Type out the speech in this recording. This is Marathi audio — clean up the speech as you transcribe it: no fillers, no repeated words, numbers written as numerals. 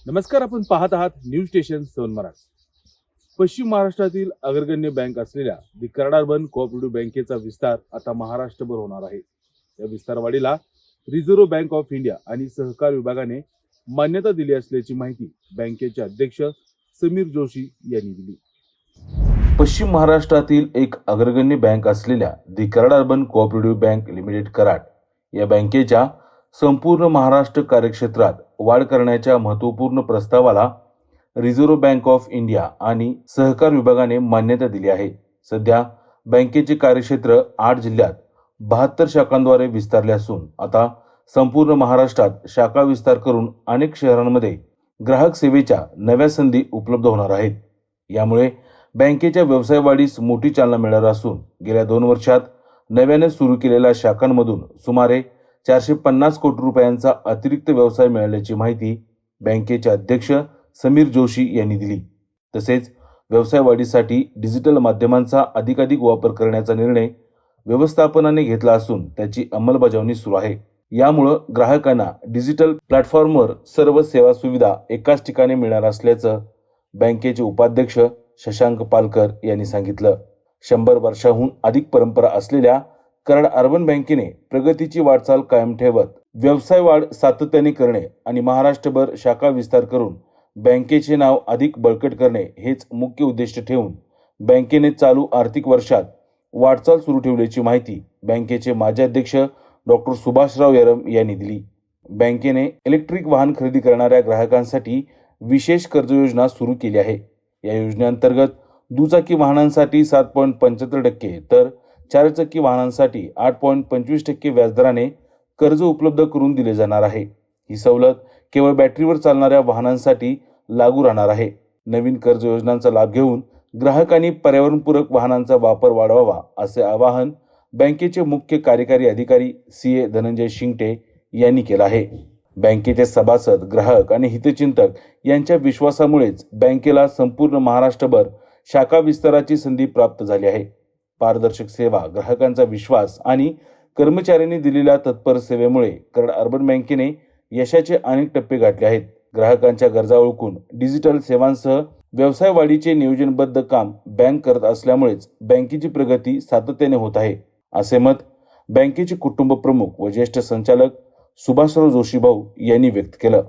नमस्कार, आपण पाहत आहात न्यूज स्टेशन 7 मराठी। पश्चिम महाराष्ट्रातील अग्रगण्य बँक असलेल्या दी कराड अर्बन कोऑपरेटिव्ह बँकेचा विस्तार आता महाराष्ट्रभर होणार आहे। या विस्तारवाढीला रिझर्व्ह बँक ऑफ इंडिया आणि सहकार विभागाने मान्यता दिली असल्याची माहिती बँकेचे अध्यक्ष समीर जोशी यांनी दिली। पश्चिम महाराष्ट्रातील एक अग्रगण्य बँक असलेल्या the Karad urban cooperative bank limited Karad या बँकेच्या संपूर्ण महाराष्ट्र कार्यक्षेत्रात वाढ करण्याच्या महत्त्वपूर्ण प्रस्तावाला रिझर्व्ह बँक ऑफ इंडिया आणि सहकार विभागाने मान्यता दिली आहे। सध्या बँकेचे कार्यक्षेत्र 8 जिल्ह्यात 72 शाखांद्वारे विस्तारले असून आता संपूर्ण महाराष्ट्रात शाखा विस्तार करून अनेक शहरांमध्ये ग्राहक सेवेच्या नव्या संधी उपलब्ध होणार आहेत। यामुळे बँकेच्या व्यवसाय वाढीस मोठी चालना मिळणार असून गेल्या 2 वर्षात नव्याने सुरू केलेल्या शाखांमधून सुमारे 450 कोटी रुपयांचा अतिरिक्त व्यवसाय मिळाल्याची माहिती बँकेचे अध्यक्ष समीर जोशी यांनी दिली। तसेच व्यवसाय वाढीसाठी डिजिटल माध्यमांचा अधिकाधिक वापर करण्याचा निर्णय व्यवस्थापनाने घेतला असून त्याची अंमलबजावणी सुरू आहे। यामुळे ग्राहकांना डिजिटल प्लॅटफॉर्मवर सर्व सेवा सुविधा एकाच ठिकाणी मिळणार असल्याचं बँकेचे उपाध्यक्ष शशांक पालकर यांनी सांगितलं। 100 वर्षांहून अधिक परंपरा असलेल्या कराड अर्बन बँकेने प्रगतीची वाटचाल कायम ठेवत व्यवसाय वाढ सातत्याने करणे आणि महाराष्ट्रभर शाखा विस्तार करून बँकेचे नाव अधिक बळकट करणे हेच मुख्य उद्दिष्ट ठेवून बँकेने चालू आर्थिक वर्षात वाटचाल सुरू ठेवल्याची माहिती बँकेचे माजी अध्यक्ष डॉक्टर सुभाषराव यरम यांनी दिली। बँकेने इलेक्ट्रिक वाहन खरेदी करणाऱ्या ग्राहकांसाठी विशेष कर्ज योजना सुरू केली आहे। या योजनेअंतर्गत दुचाकी वाहनांसाठी 7.75% तर 4 चाकी वाहनांसाठी 8.25% व्याजदराने कर्ज उपलब्ध करून दिले जाणार आहे। ही सवलत केवळ बॅटरीवर चालणाऱ्या वाहनांसाठी लागू राहणार आहे। नवीन कर्ज योजनांचा लाभ घेऊन ग्राहकांनी पर्यावरणपूरक वाहनांचा वापर वाढवावा असे आवाहन बँकेचे मुख्य कार्यकारी अधिकारी CA धनंजय शिंगटे यांनी केलं आहे। बँकेचे सभासद, ग्राहक आणि हितचिंतक यांच्या विश्वासामुळेच बँकेला संपूर्ण महाराष्ट्रभर शाखा विस्ताराची संधी प्राप्त झाली आहे। पारदर्शक सेवा, ग्राहकांचा विश्वास आणि कर्मचाऱ्यांनी दिलेल्या तत्पर सेवेमुळे कराड अर्बन बँकेने यशाचे अनेक टप्पे गाठले आहेत। ग्राहकांच्या गरजा ओळखून डिजिटल सेवांसह व्यवसाय वाढीचे नियोजनबद्ध काम बँक करत असल्यामुळेच बँकेची प्रगती सातत्याने होत आहे, असे मत बँकेचे कुटुंब प्रमुख व ज्येष्ठ संचालक सुभाषराव जोशी भाऊ यांनी व्यक्त केलं।